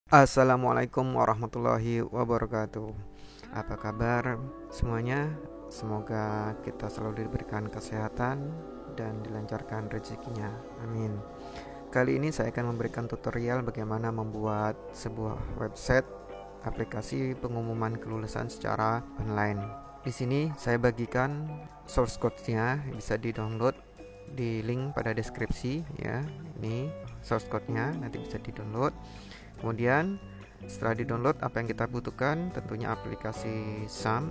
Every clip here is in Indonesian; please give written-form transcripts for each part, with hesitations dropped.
Assalamualaikum warahmatullahi wabarakatuh. Apa kabar semuanya? Semoga kita selalu diberikan kesehatan dan dilancarkan rezekinya. Amin. Kali ini saya akan memberikan tutorial bagaimana membuat sebuah website aplikasi pengumuman kelulusan secara online. Di sini saya bagikan source code-nya, bisa di-download di link pada deskripsi ya. Ini source code-nya, nanti bisa di-download. Kemudian setelah di-download, apa yang kita butuhkan tentunya aplikasi SAM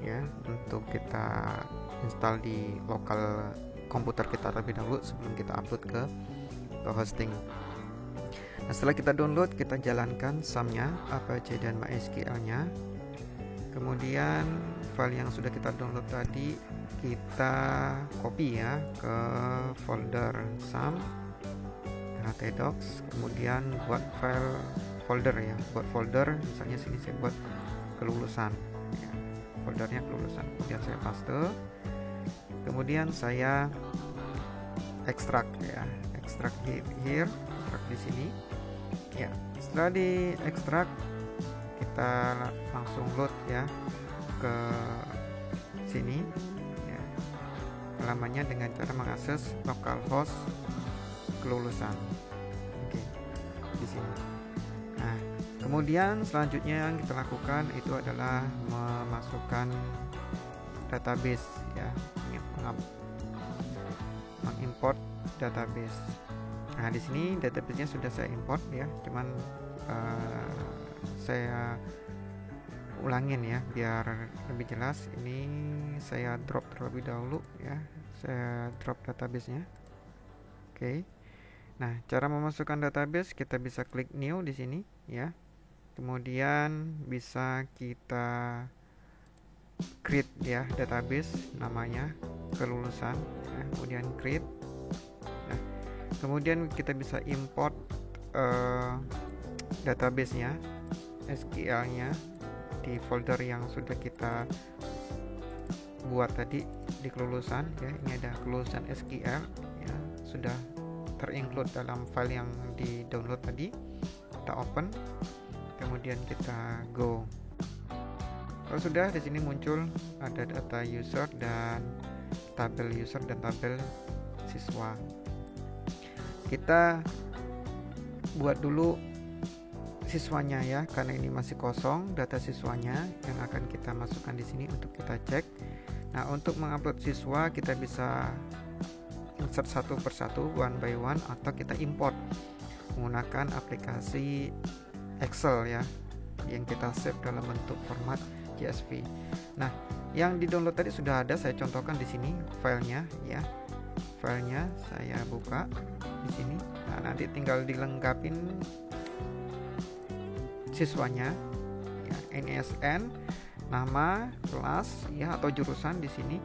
ya, untuk kita install di lokal komputer kita terlebih dahulu sebelum kita upload ke hosting. Nah, setelah kita download, kita jalankan SAM-nya, Apache dan MySQL-nya. Kemudian file yang sudah kita download tadi kita copy ya ke folder SAM htdocs, kemudian buat file folder ya, buat folder misalnya sini saya buat kelulusan ya, foldernya kelulusan, kemudian saya paste, kemudian saya ekstrak ya, ekstrak here, ekstrak di sini ya. Setelah di ekstrak, kita langsung load ya ke sini ya, halamannya dengan cara mengakses localhost kelulusan. Oke, di sini. Nah, kemudian selanjutnya yang kita lakukan itu adalah memasukkan database ya, mengimport database. Nah, di sini database-nya sudah saya import ya, cuman saya ulangin ya biar lebih jelas. Ini saya drop terlebih dahulu ya, saya drop database-nya. Oke. Nah, cara memasukkan database kita bisa klik new di sini ya. Kemudian bisa kita create ya database, namanya kelulusan ya. Kemudian create. Nah, kemudian kita bisa import database-nya, SQL-nya di folder yang sudah kita buat tadi di kelulusan ya. Ini ada kelulusan SQL ya, sudah terinclude dalam file yang di download tadi. Kita open, kemudian kita go. Kalau sudah, di sini muncul ada data user dan tabel user dan tabel siswa. Kita buat dulu siswanya ya, karena ini masih kosong data siswanya yang akan kita masukkan di sini untuk kita cek. Nah, untuk mengupload siswa kita bisa insert satu persatu, one by one, atau kita import menggunakan aplikasi Excel ya, yang kita save dalam bentuk format CSV. Nah, yang di download tadi sudah ada, saya contohkan di sini filenya ya. Filenya saya buka di sini. Nah, nanti tinggal dilengkapin siswanya ya, NISN, nama, kelas ya atau jurusan di sini,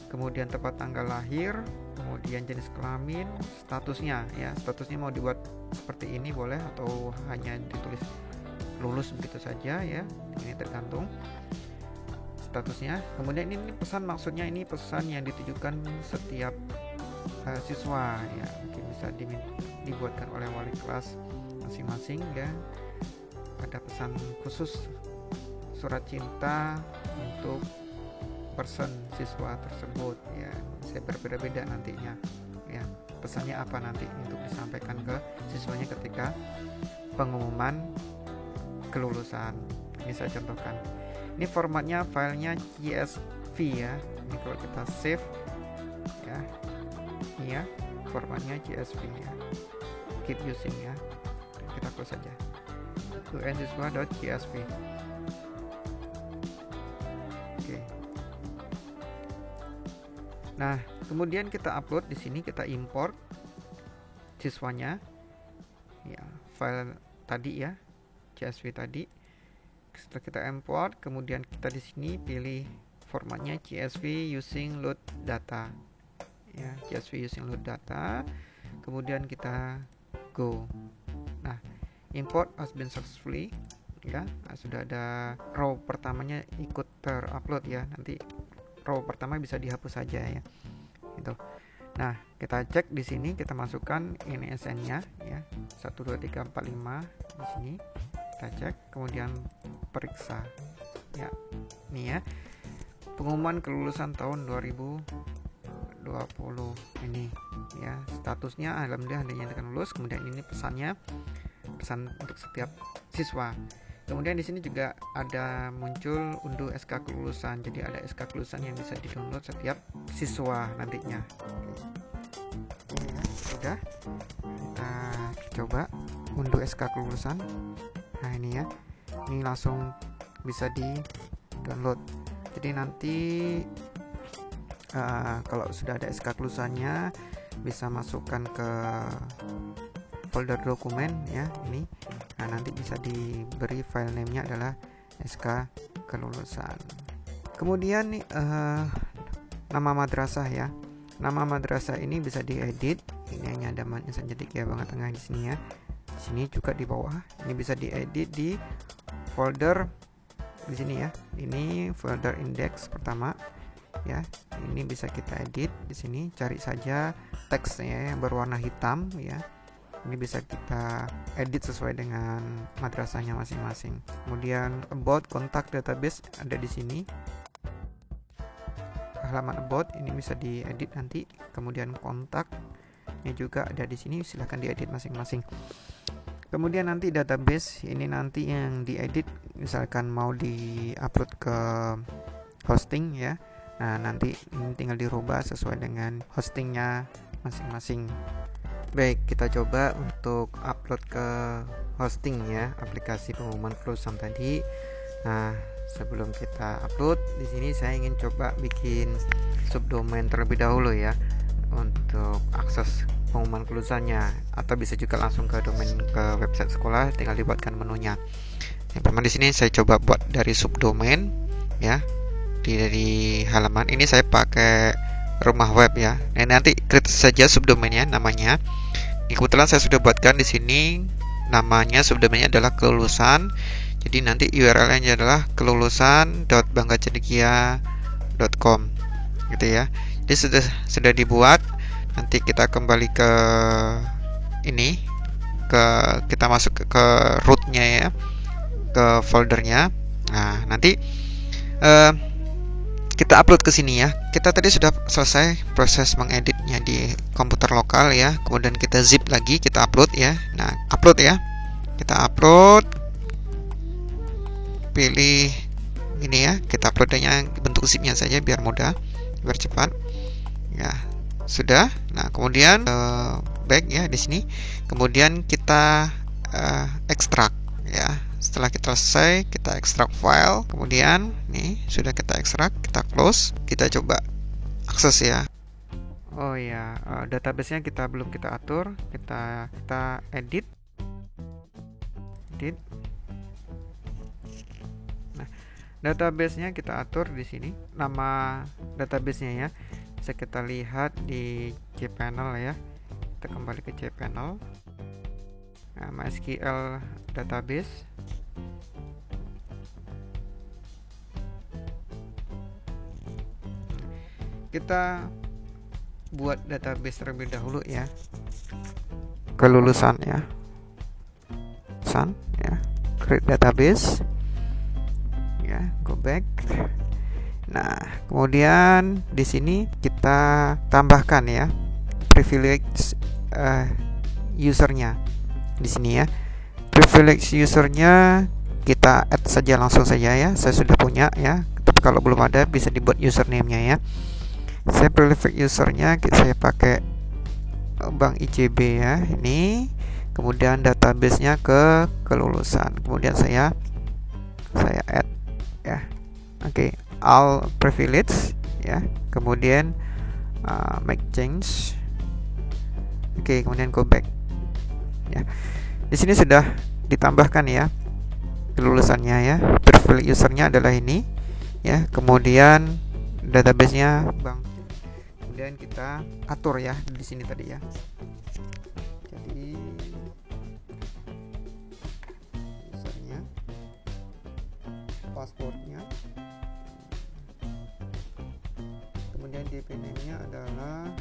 kemudian tempat tanggal lahir, kemudian jenis kelamin, statusnya ya, statusnya mau dibuat seperti ini boleh atau hanya ditulis lulus begitu saja ya, ini tergantung statusnya. Kemudian ini pesan, maksudnya ini pesan yang ditujukan setiap siswa ya, mungkin bisa dibuatkan oleh wali kelas masing-masing ya. Ada pesan khusus, surat cinta untuk person siswa tersebut ya, saya berbeda-beda nantinya ya, pesannya apa nanti untuk disampaikan ke siswanya ketika pengumuman kelulusan. Ini saya contohkan, ini formatnya filenya CSV ya, ini kalau kita save ya, ini ya formatnya CSV ya, keep using ya, kita close saja, un-siswa.csv. Nah, kemudian kita upload di sini, kita import siswanya ya, file tadi ya, CSV tadi. Setelah kita import, kemudian kita di sini pilih formatnya CSV using load data ya, CSV using load data. Kemudian kita go. Nah, import has been successfully ya. Nah, sudah ada row pertamanya ikut terupload ya, nanti row pertama bisa dihapus saja ya gitu. Nah, kita cek di sini, kita masukkan NISN-nya ya, 12345 di sini. kita cek, kemudian periksa ya. Nih ya, pengumuman kelulusan tahun 2020 ini ya, statusnya alhamdulillah Anda nyatakan lulus. Kemudian ini pesan untuk setiap siswa. Kemudian di sini juga ada muncul unduh SK kelulusan. Jadi ada SK kelulusan yang bisa di-download setiap siswa nantinya. Oke ya, sudah. Kita coba unduh SK kelulusan. Nah, ini ya. Ini langsung bisa di-download. Jadi nanti kalau sudah ada SK kelulusannya bisa masukkan ke folder dokumen ya, ini. Nah, nanti bisa diberi file name-nya adalah SK kelulusan. Kemudian nih nama madrasah ya. Nama madrasah ini bisa diedit. Ini hanya ada saja di bagian tengah di sini ya. Di sini juga di bawah. Ini bisa diedit di folder di sini ya. Ini folder index pertama ya. Ini bisa kita edit di sini. Cari saja teksnya yang berwarna hitam ya. Ini bisa kita edit sesuai dengan madrasahnya masing-masing. Kemudian about contact database ada di sini. Halaman about ini bisa diedit nanti. Kemudian kontaknya juga ada di sini, silahkan diedit masing-masing. Kemudian nanti database ini nanti yang diedit, misalkan mau di-upload ke hosting ya. Nah, nanti ini tinggal dirubah sesuai dengan hostingnya masing-masing. Baik, kita coba untuk upload ke hosting ya, aplikasi pengumuman kelulusan tadi. Nah, sebelum kita upload, di sini saya ingin coba bikin subdomain terlebih dahulu ya untuk akses pengumuman kelulusannya, atau bisa juga langsung ke domain ke website sekolah, tinggal dibuatkan menunya. Yang pertama di sini saya coba buat dari subdomain ya, dari halaman ini saya pakai rumah web ya. Nah, nanti klik saja subdomainnya namanya. Kebetulan saya sudah buatkan di sini, namanya subdomainnya adalah kelulusan. Jadi nanti URL-nya adalah kelulusan.banggacendekia.com gitu ya. Jadi sudah dibuat. Nanti kita kembali ke ini, kita masuk ke rootnya ya, ke foldernya. Nah, nanti kita upload ke sini ya. Kita tadi sudah selesai proses mengeditnya di komputer lokal ya. Kemudian kita zip lagi, kita upload ya. Nah, upload ya. Kita upload. Pilih ini ya. Kita uploadnya bentuk zipnya saja biar mudah, biar cepat. Ya, sudah. Nah, kemudian back ya di sini. Kemudian kita ekstrak ya. Setelah kita selesai, kita ekstrak file. Kemudian nih sudah kita ekstrak, kita close, kita coba akses ya. Oh ya, database-nya kita belum kita atur, kita edit. Nah, database-nya kita atur di sini, nama database-nya ya. Bisa kita lihat di cPanel ya. Kita kembali ke cPanel. Nah, MySQL database. Kita buat database terlebih dahulu ya, kelulusan ya, create database ya, go back. Nah, kemudian di sini kita tambahkan ya privilege usernya di sini ya. Privilege usernya kita add saja langsung saja ya, saya sudah punya ya, tapi kalau belum ada bisa dibuat username-nya ya. Saya privilege usernya saya pakai Bank ICB ya, ini. Kemudian database-nya ke kelulusan, kemudian saya add ya. Oke, all privilege ya, kemudian make change. Oke, kemudian go back ya. Di sini sudah ditambahkan ya kelulusannya ya. Privilege usernya adalah ini ya, kemudian database-nya bank. Kemudian kita atur ya di sini tadi ya. Jadi usernya, passwordnya, kemudian DP name-nya adalah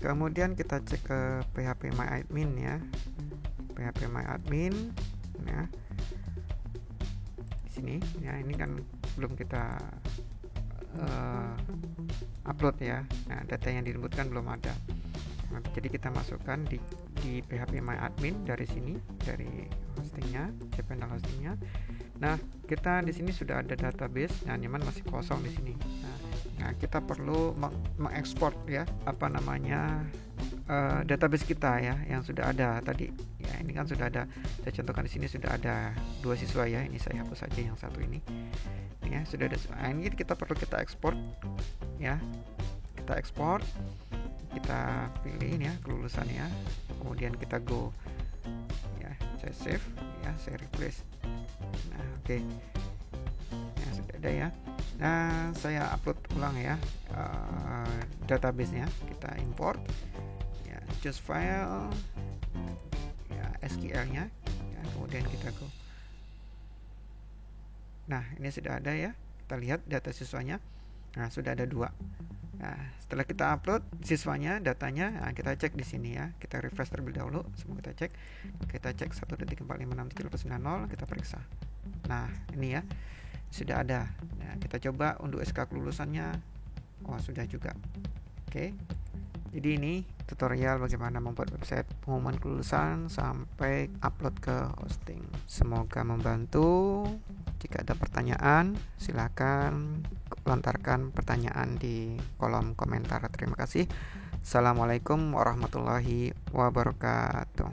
Kemudian kita cek ke phpMyAdmin ya, phpMyAdmin ya, di sini ya. Ini kan belum kita upload ya. Nah, data yang diributkan belum ada. Nah, jadi kita masukkan di phpMyAdmin dari sini, dari hostingnya, cPanel hostingnya. Nah, kita di sini sudah ada database. Nah, nyaman masih kosong di sini. Nah, kita perlu mengekspor ya, database kita ya, yang sudah ada tadi. Ya, ini kan sudah ada. Saya contohkan di sini sudah ada 2 siswa ya. Ini saya hapus saja yang satu ini. Ya, sudah ada. Nah, ini kita perlu kita ekspor ya. Kita ekspor. Kita pilih ya kelulusannya. Kemudian kita go. Ya, saya save ya, saya replace. Nah, oke. Ya, sudah ada ya. Nah, saya upload ulang ya database-nya. Kita import ya, choose file ya, SQL-nya ya, kemudian kita go. Nah, ini sudah ada ya. Kita lihat data siswanya. Nah, sudah ada 2. Nah, setelah kita upload siswanya, datanya, nah, kita cek di sini ya. Kita refresh terlebih dahulu. Semua kita cek. Kita cek 1.45670, kita periksa. Nah, ini ya. Sudah ada. Nah, kita coba unduh SK kelulusannya. Oh, sudah juga. Oke. Jadi ini tutorial bagaimana membuat website pengumuman kelulusan sampai upload ke hosting. Semoga membantu. Jika ada pertanyaan, silakan lontarkan pertanyaan di kolom komentar. Terima kasih. Assalamualaikum warahmatullahi wabarakatuh.